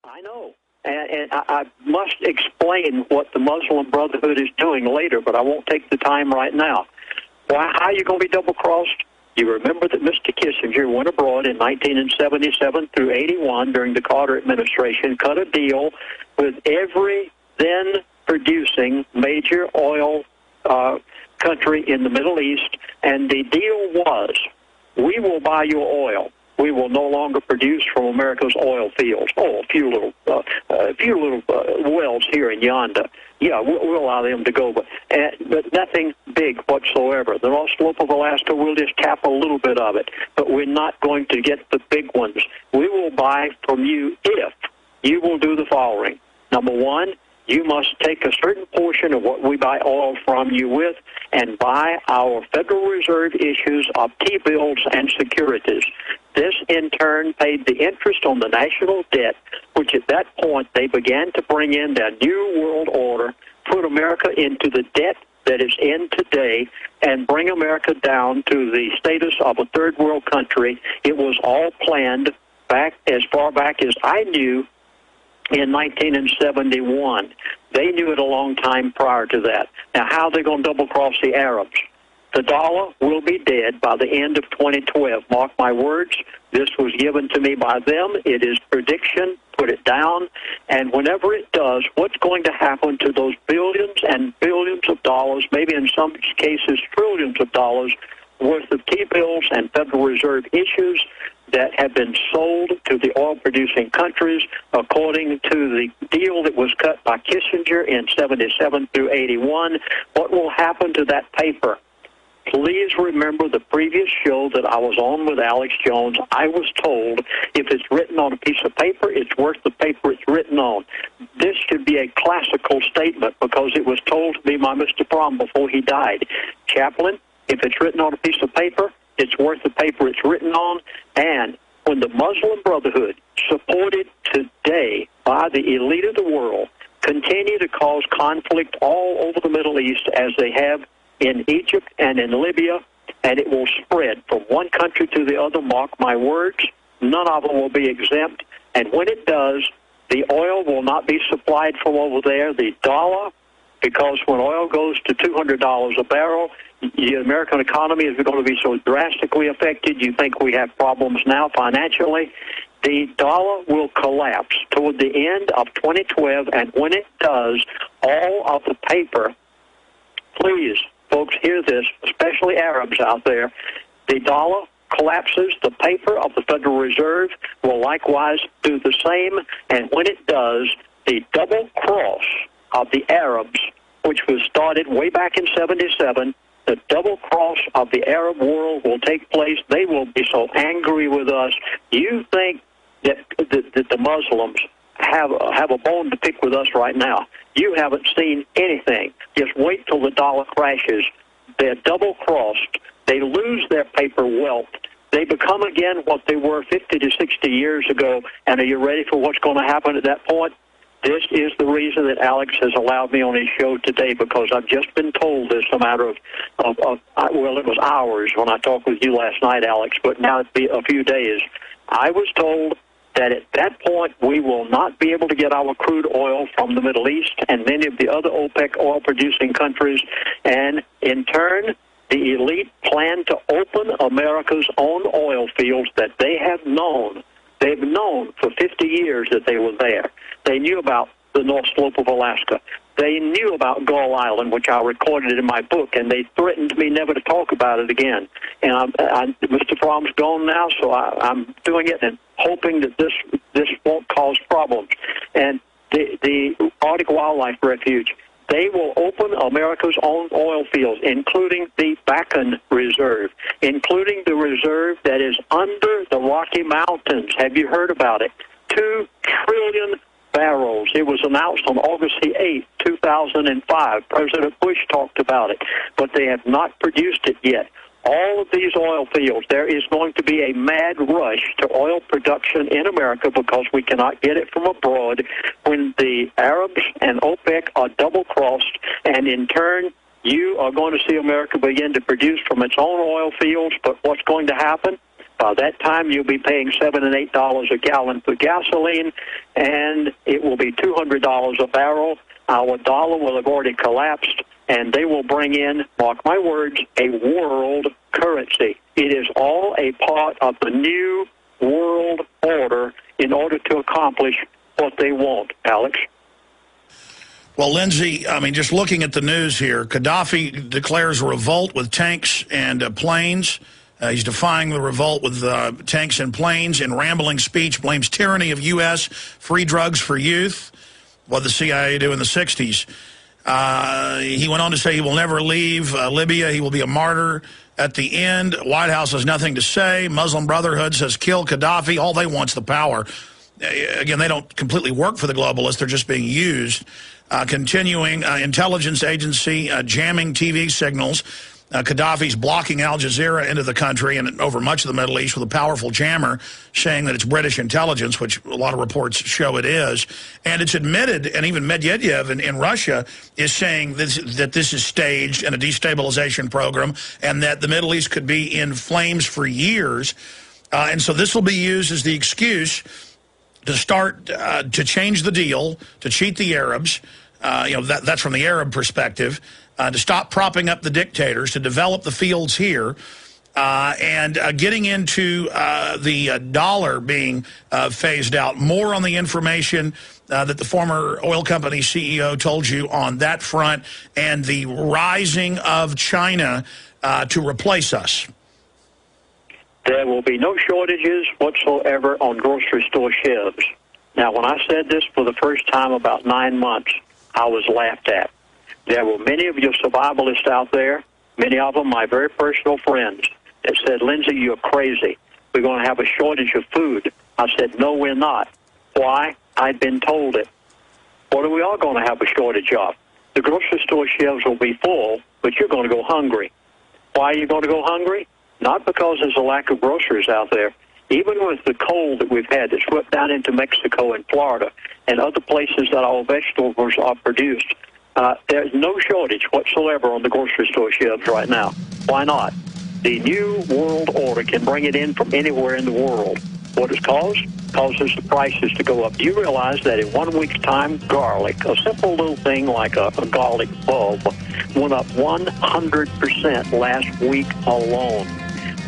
I know. And I must explain what the Muslim Brotherhood is doing later, but I won't take the time right now. Why? How are you going to be double-crossed? You remember that Mr. Kissinger went abroad in 1977 through 81 during the Carter administration, cut a deal with every then-producing major oil country in the Middle East, and the deal was, we will buy your oil. We will no longer produce from America's oil fields. Oh, a few little wells here and yonder. Yeah, we'll allow them to go, but nothing big whatsoever. The North Slope of Alaska, we'll just tap a little bit of it, but we're not going to get the big ones. We will buy from you if you will do the following. Number one, you must take a certain portion of what we buy oil from you with and buy our Federal Reserve issues of T-bills and securities. This, in turn, paid the interest on the national debt, which at that point they began to bring in their new world order, put America into the debt that is in today, and bring America down to the status of a third world country. It was all planned back as far back as I knew in 1971. They knew it a long time prior to that. Now, how are they going to double-cross the Arabs? The dollar will be dead by the end of 2012. Mark my words. This was given to me by them. It is prediction. Put it down. And whenever it does, what's going to happen to those billions and billions of dollars, maybe in some cases trillions of dollars, worth of T-bills and Federal Reserve issues that have been sold to the oil-producing countries according to the deal that was cut by Kissinger in 77 through 81. What will happen to that paper? Please remember the previous show that I was on with Alex Jones. I was told if it's written on a piece of paper, it's worth the paper it's written on. This should be a classical statement because it was told to me by Mr. Fromm before he died. Chaplain, if it's written on a piece of paper, it's worth the paper it's written on. And when the Muslim Brotherhood, supported today by the elite of the world, continue to cause conflict all over the Middle East as they have in Egypt and in Libya, and it will spread from one country to the other, mark my words, none of them will be exempt. And when it does, the oil will not be supplied from over there. The dollar, because when oil goes to $200 a barrel, the American economy is going to be so drastically affected. You think we have problems now financially. The dollar will collapse toward the end of 2012, and when it does, all of the paper, please, folks, hear this, especially Arabs out there, the dollar collapses, the paper of the Federal Reserve will likewise do the same, and when it does, the double cross of the Arabs, which was started way back in 77, the double cross of the Arab world will take place. They will be so angry with us. You think that the Muslims have a bone to pick with us right now? You haven't seen anything. Just wait till the dollar crashes. They're double-crossed. They lose their paper wealth. They become again what they were 50 to 60 years ago. And are you ready for what's going to happen at that point? This is the reason that Alex has allowed me on his show today, because I've just been told this a matter of well, it was hours when I talked with you last night, Alex, but now it's been a few days. I was told that at that point we will not be able to get our crude oil from the Middle East and many of the other OPEC oil-producing countries, and in turn, the elite plan to open America's own oil fields that they have known. They've known for 50 years that they were there. They knew about the North Slope of Alaska. They knew about Gull Island, which I recorded in my book, and they threatened me never to talk about it again. And Mr. Fromm's gone now, so I'm doing it and hoping that this won't cause problems. And the Arctic Wildlife Refuge, they will open America's own oil fields, including the Bakken Reserve, including the reserve that is under the Rocky Mountains. Have you heard about it? 2 trillion barrels. It was announced on August the 8th, 2005. President Bush talked about it, but they have not produced it yet. All of these oil fields, there is going to be a mad rush to oil production in America because we cannot get it from abroad when the Arabs and OPEC are double-crossed, and in turn, you are going to see America begin to produce from its own oil fields. But what's going to happen? By that time, you'll be paying $7 and $8 a gallon for gasoline, and it will be $200 a barrel. Our dollar will have already collapsed, and they will bring in, mark my words, a world currency. It is all a part of the new world order in order to accomplish what they want, Alex. Well, Lindsey, I mean, just looking at the news here, Gaddafi declares a revolt with tanks and planes. He's defying the revolt with tanks and planes. In rambling speech, blames tyranny of U.S., free drugs for youth, what the CIA do in the 60s. He went on to say he will never leave Libya. He will be a martyr at the end. White House has nothing to say. Muslim Brotherhood says kill Gaddafi. All they want's the power. Again, they don't completely work for the globalists. They're just being used. Continuing, intelligence agency jamming TV signals. Gaddafi's blocking Al Jazeera into the country and over much of the Middle East with a powerful jammer saying that it's British intelligence, which a lot of reports show it is. And it's admitted, and even Medvedev in Russia is saying that this is staged and a destabilization program and that the Middle East could be in flames for years. And so this will be used as the excuse to start to change the deal, to cheat the Arabs. That's from the Arab perspective. To stop propping up the dictators, to develop the fields here, and getting into the dollar being phased out. More on the information that the former oil company CEO told you on that front, and the rising of China to replace us. There will be no shortages whatsoever on grocery store shelves. Now, when I said this for the first time about 9 months, I was laughed at. There were many of your survivalists out there, many of them my very personal friends, that said, Lindsey, you're crazy. We're going to have a shortage of food. I said, no, we're not. Why? I'd been told it. What are we all going to have a shortage of? The grocery store shelves will be full, but you're going to go hungry. Why are you going to go hungry? Not because there's a lack of groceries out there. Even with the cold that we've had that swept down into Mexico and Florida and other places that our vegetables are produced, there's no shortage whatsoever on the grocery store shelves right now. Why not? The new world order can bring it in from anywhere in the world. What it's caused? Causes the prices to go up. Do you realize that in 1 week's time, garlic, a simple little thing like a garlic bulb, went up 100% last week alone?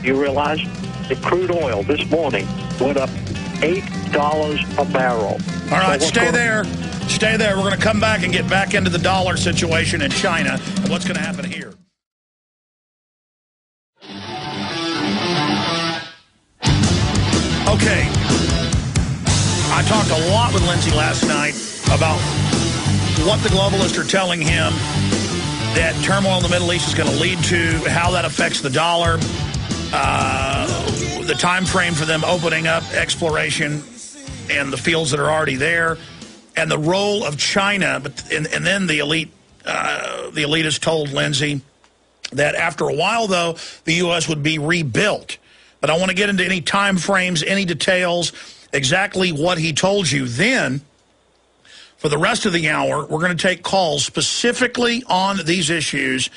Do you realize the crude oil this morning went up $8 a barrel? All right, stay there. Stay there. We're going to come back and get back into the dollar situation in China and what's going to happen here. Okay. I talked a lot with Lindsey last night about what the globalists are telling him that turmoil in the Middle East is going to lead to, how that affects the dollar, the time frame for them opening up exploration and the fields that are already there, and the role of China. And then the elitists told Lindsey that after a while, though, the U.S. would be rebuilt. But I want to get into any time frames, any details, exactly what he told you. Then, for the rest of the hour, we're going to take calls specifically on these issues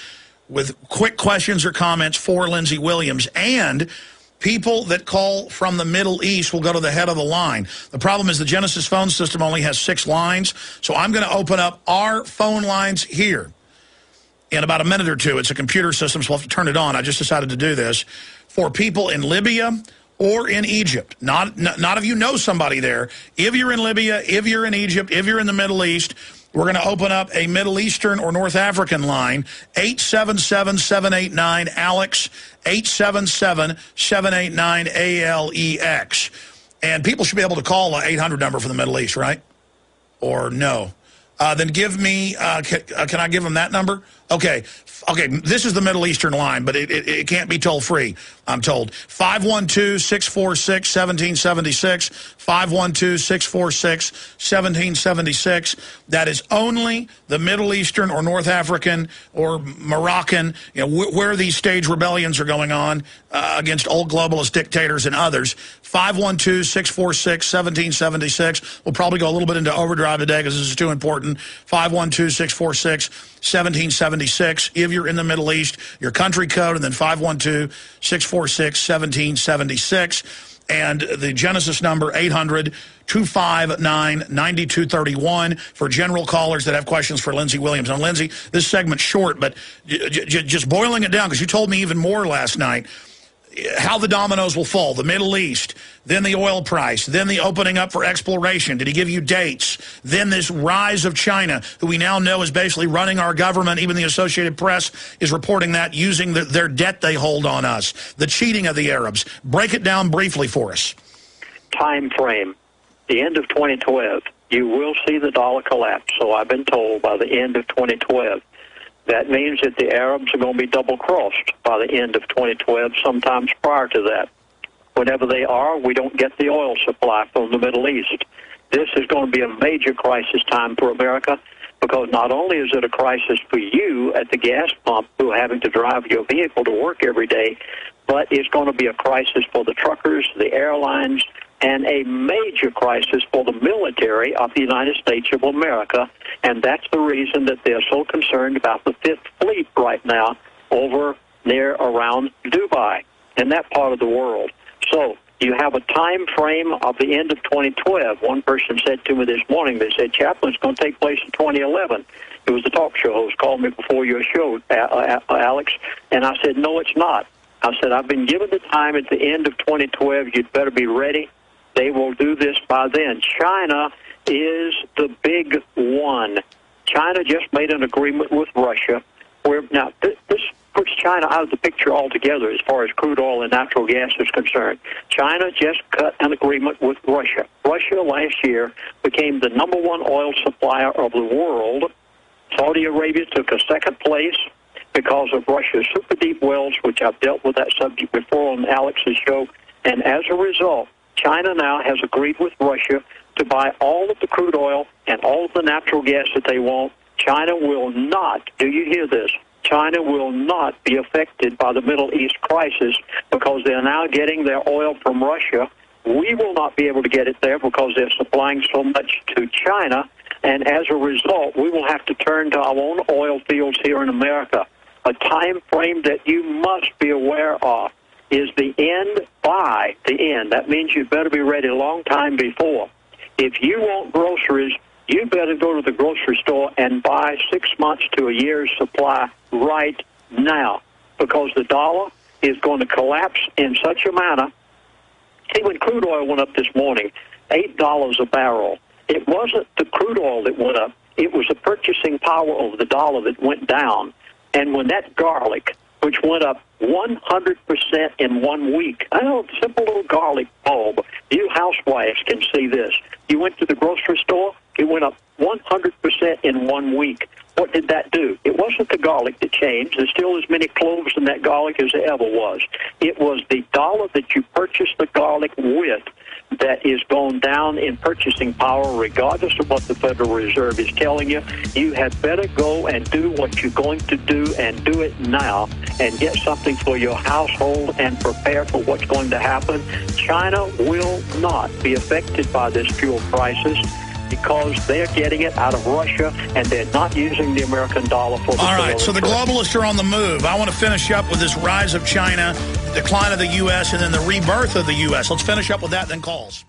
with quick questions or comments for Lindsey Williams. And people that call from the Middle East will go to the head of the line. The problem is the Genesis phone system only has 6 lines, so I'm going to open up our phone lines here in about a minute or two. It's a computer system, so we'll have to turn it on. I just decided to do this. For people in Libya or in Egypt, not if you know somebody there. If you're in Libya, if you're in Egypt, if you're in the Middle East, we're going to open up a Middle Eastern or North African line, 877-789-ALEX, 877-789-ALEX. And people should be able to call an 800 number for the Middle East, right? Or no? Then give me, can I give them that number? Okay, this is the Middle Eastern line, but it can't be toll-free, I'm told. 512-646-1776, 512-646-1776. That is only the Middle Eastern or North African or Moroccan, where these stage rebellions are going on against old globalist dictators and others. 512-646-1776. We'll probably go a little bit into overdrive today because this is too important. 512-646-1776. 1776. If you're in the Middle East, your country code, and then 512-646-1776. And the Genesis number, 800-259-9231 for general callers that have questions for Lindsey Williams. Now, Lindsey, this segment's short, but just boiling it down, because you told me even more last night, how the dominoes will fall. The Middle East, then the oil price, then the opening up for exploration. Did he give you dates? Then this rise of China, who we now know is basically running our government. Even the Associated Press is reporting that, using their debt they hold on us. The cheating of the Arabs. Break it down briefly for us. Time frame. The end of 2012. You will see the dollar collapse. So I've been told by the end of 2012. That means that the Arabs are going to be double-crossed by the end of 2012, sometimes prior to that. Whenever they are, we don't get the oil supply from the Middle East. This is going to be a major crisis time for America, because not only is it a crisis for you at the gas pump who are having to drive your vehicle to work every day, but it's going to be a crisis for the truckers, the airlines, and a major crisis for the military of the United States of America. And that's the reason that they're so concerned about the Fifth Fleet right now over there around Dubai and that part of the world. So you have a time frame of the end of 2012. One person said to me this morning, they said, Chaplain, it's going to take place in 2011. It was the talk show host called me before your show, Alex, and I said, no, it's not. I said, I've been given the time at the end of 2012. You'd better be ready. They will do this by then. China is the big one. China just made an agreement with Russia. Now, this puts China out of the picture altogether as far as crude oil and natural gas is concerned. China just cut an agreement with Russia. Russia last year became the #1 oil supplier of the world. Saudi Arabia took a second place because of Russia's super deep wells, which I've dealt with that subject before on Alex's show. And as a result, China now has agreed with Russia to buy all of the crude oil and all of the natural gas that they want. China will not, do you hear this? China will not be affected by the Middle East crisis because they're now getting their oil from Russia. We will not be able to get it there because they're supplying so much to China. And as a result, we will have to turn to our own oil fields here in America. A time frame that you must be aware of is the end by the end. That means you better be ready a long time before. If you want groceries, you better go to the grocery store and buy 6 months to a year's supply right now, because the dollar is going to collapse in such a manner. See, when crude oil went up this morning, $8 a barrel, it wasn't the crude oil that went up. It was the purchasing power of the dollar that went down. And when that garlic, which went up 100% in 1 week. I know, simple little garlic bulb. You housewives can see this. You went to the grocery store, it went up 100% in 1 week. What did that do? It wasn't the garlic that changed. There's still as many cloves in that garlic as there ever was. It was the dollar that you purchased the garlic with that is going down in purchasing power, regardless of what the Federal Reserve is telling you. You had better go and do what you're going to do, and do it now, and get something for your household and prepare for what's going to happen. China will not be affected by this fuel crisis because they're getting it out of Russia, and they're not using the American dollar for the All right, so the globalists are on the move. I want to finish up with this rise of China, decline of the U.S., and then the rebirth of the U.S. Let's finish up with that, then calls.